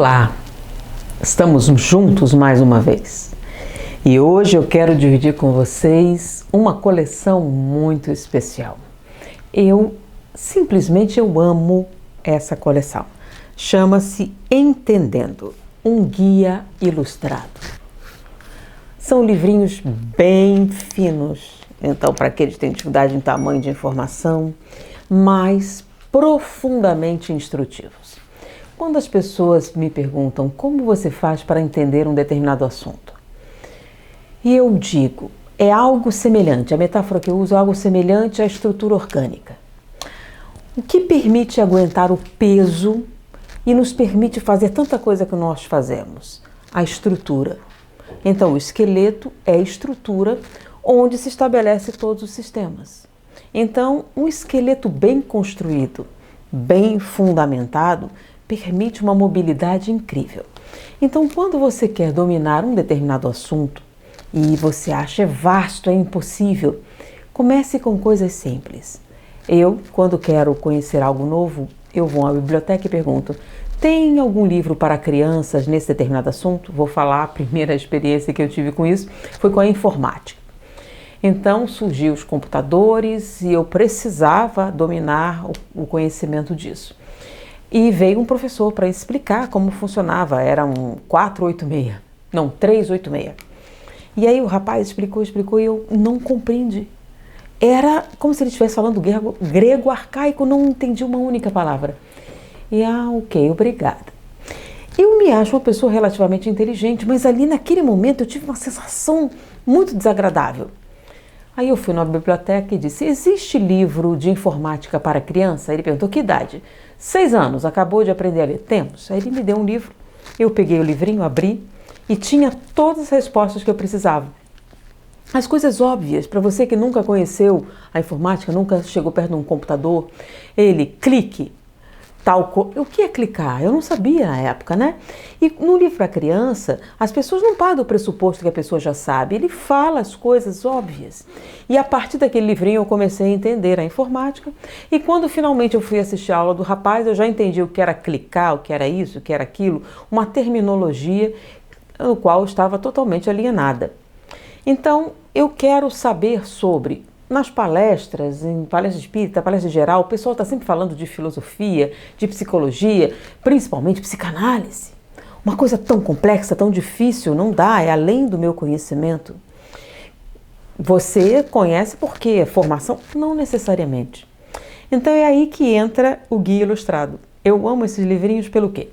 Olá, estamos juntos mais uma vez e hoje eu quero dividir com vocês uma coleção muito especial. Eu amo essa coleção. Chama-se Entendendo, um guia ilustrado. São livrinhos bem finos, então para aqueles que têm dificuldade em tamanho de informação, mas profundamente instrutivos. Quando as pessoas me perguntam como você faz para entender um determinado assunto, e eu digo, é algo semelhante, a metáfora que eu uso é algo semelhante à estrutura orgânica. O que permite aguentar o peso e nos permite fazer tanta coisa que nós fazemos? A estrutura. Então, o esqueleto é a estrutura onde se estabelece todos os sistemas. Então, um esqueleto bem construído, bem fundamentado, permite uma mobilidade incrível. Então, quando você quer dominar um determinado assunto e você acha vasto, é impossível, comece com coisas simples. Eu, quando quero conhecer algo novo, eu vou à biblioteca e pergunto: tem algum livro para crianças nesse determinado assunto? Vou falar, a primeira experiência que eu tive com isso foi com a informática. Então surgiu os computadores e eu precisava dominar o conhecimento disso. E veio um professor para explicar como funcionava, era um 386. E aí o rapaz explicou e eu não compreendi. Era como se ele estivesse falando grego arcaico, não entendi uma única palavra. E ok, obrigada. Eu me acho uma pessoa relativamente inteligente, mas ali naquele momento eu tive uma sensação muito desagradável. Aí eu fui na biblioteca e disse: existe livro de informática para criança? Ele perguntou: que idade? 6 anos, acabou de aprender a ler. Temos. Aí ele me deu um livro, eu peguei o livrinho, abri e tinha todas as respostas que eu precisava. As coisas óbvias, para você que nunca conheceu a informática, nunca chegou perto de um computador, ele clique. O que é clicar? Eu não sabia na época, né? E no livro para criança, as pessoas não partem do pressuposto que a pessoa já sabe. Ele fala as coisas óbvias. E a partir daquele livrinho eu comecei a entender a informática. E quando finalmente eu fui assistir a aula do rapaz, eu já entendi o que era clicar, o que era isso, o que era aquilo. Uma terminologia no qual eu estava totalmente alienada. Então, eu quero saber sobre... Nas palestras, em palestra espírita, palestra geral, o pessoal está sempre falando de filosofia, de psicologia, principalmente psicanálise. Uma coisa tão complexa, tão difícil, não dá, é além do meu conhecimento. Você conhece porque formação? Não necessariamente. Então é aí que entra o guia ilustrado. Eu amo esses livrinhos pelo quê?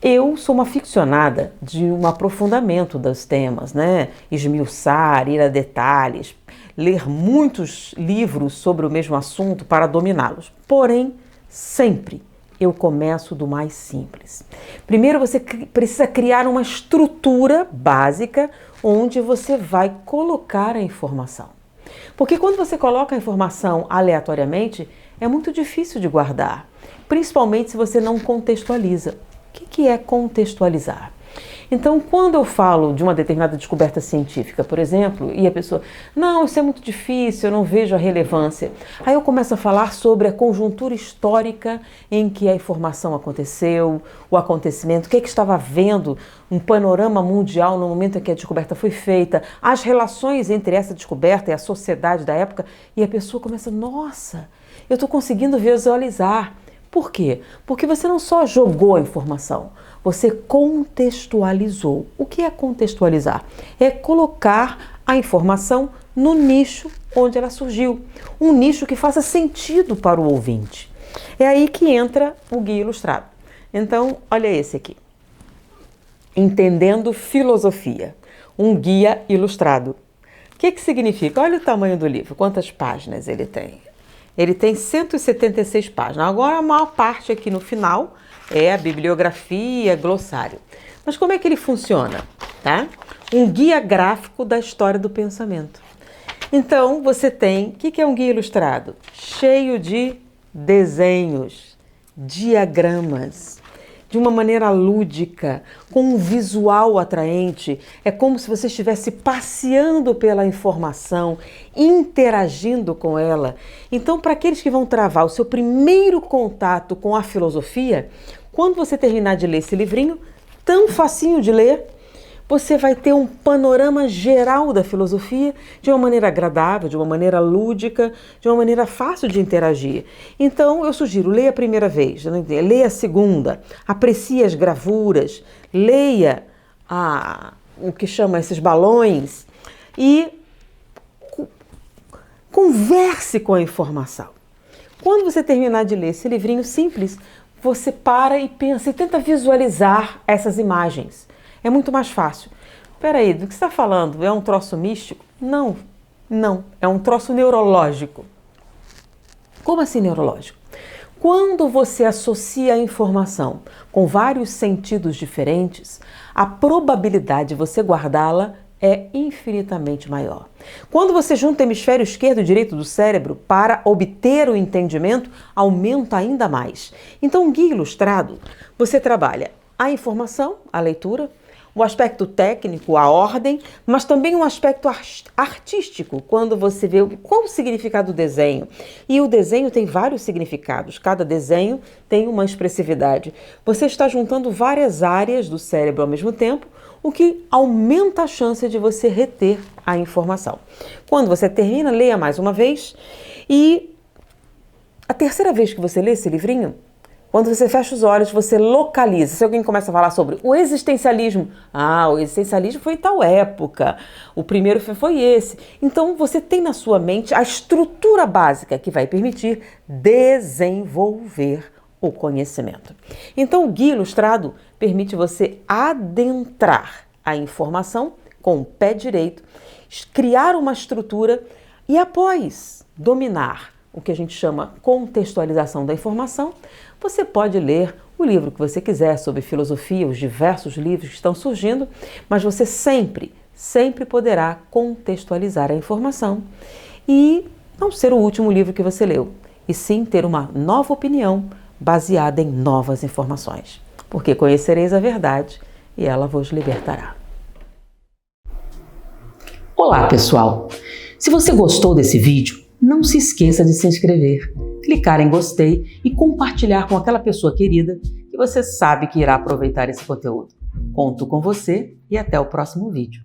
Eu sou uma aficionada de um aprofundamento dos temas, né? Esmiuçar, ir a detalhes, ler muitos livros sobre o mesmo assunto para dominá-los. Porém, sempre eu começo do mais simples. Primeiro você precisa criar uma estrutura básica onde você vai colocar a informação. Porque quando você coloca a informação aleatoriamente, é muito difícil de guardar, principalmente se você não contextualiza. O que é contextualizar? Então, quando eu falo de uma determinada descoberta científica, por exemplo, e a pessoa, não, isso é muito difícil, eu não vejo a relevância. Aí eu começo a falar sobre a conjuntura histórica em que a informação aconteceu, o acontecimento, o que estava havendo, um panorama mundial no momento em que a descoberta foi feita, as relações entre essa descoberta e a sociedade da época, e a pessoa começa, nossa, eu estou conseguindo visualizar. Por quê? Porque você não só jogou a informação, você contextualizou. O que é contextualizar? É colocar a informação no nicho onde ela surgiu. Um nicho que faça sentido para o ouvinte. É aí que entra o guia ilustrado. Então, olha esse aqui. Entendendo filosofia. Um guia ilustrado. O que significa? Olha o tamanho do livro, quantas páginas ele tem. Ele tem 176 páginas. Agora a maior parte aqui no final é a bibliografia, glossário. Mas como é que ele funciona? Tá? Um guia gráfico da história do pensamento. Então você tem, o que é um guia ilustrado? Cheio de desenhos, diagramas, de uma maneira lúdica, com um visual atraente. É como se você estivesse passeando pela informação, interagindo com ela. Então, para aqueles que vão travar o seu primeiro contato com a filosofia, Quando você terminar de ler esse livrinho, tão facinho de ler, você vai ter um panorama geral da filosofia de uma maneira agradável, de uma maneira lúdica, de uma maneira fácil de interagir. Então, eu sugiro, leia a primeira vez, leia a segunda, aprecie as gravuras, leia o que chama esses balões e converse com a informação. Quando você terminar de ler esse livrinho simples, você para e pensa e tenta visualizar essas imagens. É muito mais fácil. Peraí, do que você está falando? É um troço místico? Não, é um troço neurológico. Como assim neurológico? Quando você associa a informação com vários sentidos diferentes, a probabilidade de você guardá-la é infinitamente maior. Quando você junta o hemisfério esquerdo e direito do cérebro para obter o entendimento, aumenta ainda mais. Então, o Guia Ilustrado, você trabalha a informação, a leitura, o aspecto técnico, a ordem, mas também um aspecto artístico, quando você vê qual o significado do desenho. E o desenho tem vários significados, cada desenho tem uma expressividade. Você está juntando várias áreas do cérebro ao mesmo tempo, o que aumenta a chance de você reter a informação. Quando você termina, leia mais uma vez. E a terceira vez que você lê esse livrinho, quando você fecha os olhos, você localiza. Se alguém começa a falar sobre o existencialismo, o existencialismo foi em tal época, o primeiro foi esse. Então você tem na sua mente a estrutura básica que vai permitir desenvolver o conhecimento. Então o Guia Ilustrado permite você adentrar a informação com o pé direito, criar uma estrutura e após dominar o que a gente chama contextualização da informação, você pode ler o livro que você quiser sobre filosofia, os diversos livros que estão surgindo, mas você sempre poderá contextualizar a informação e não ser o último livro que você leu, e sim ter uma nova opinião baseada em novas informações. Porque conhecereis a verdade e ela vos libertará. Olá, pessoal! Se você gostou desse vídeo, não se esqueça de se inscrever, clicar em gostei e compartilhar com aquela pessoa querida que você sabe que irá aproveitar esse conteúdo. Conto com você e até o próximo vídeo.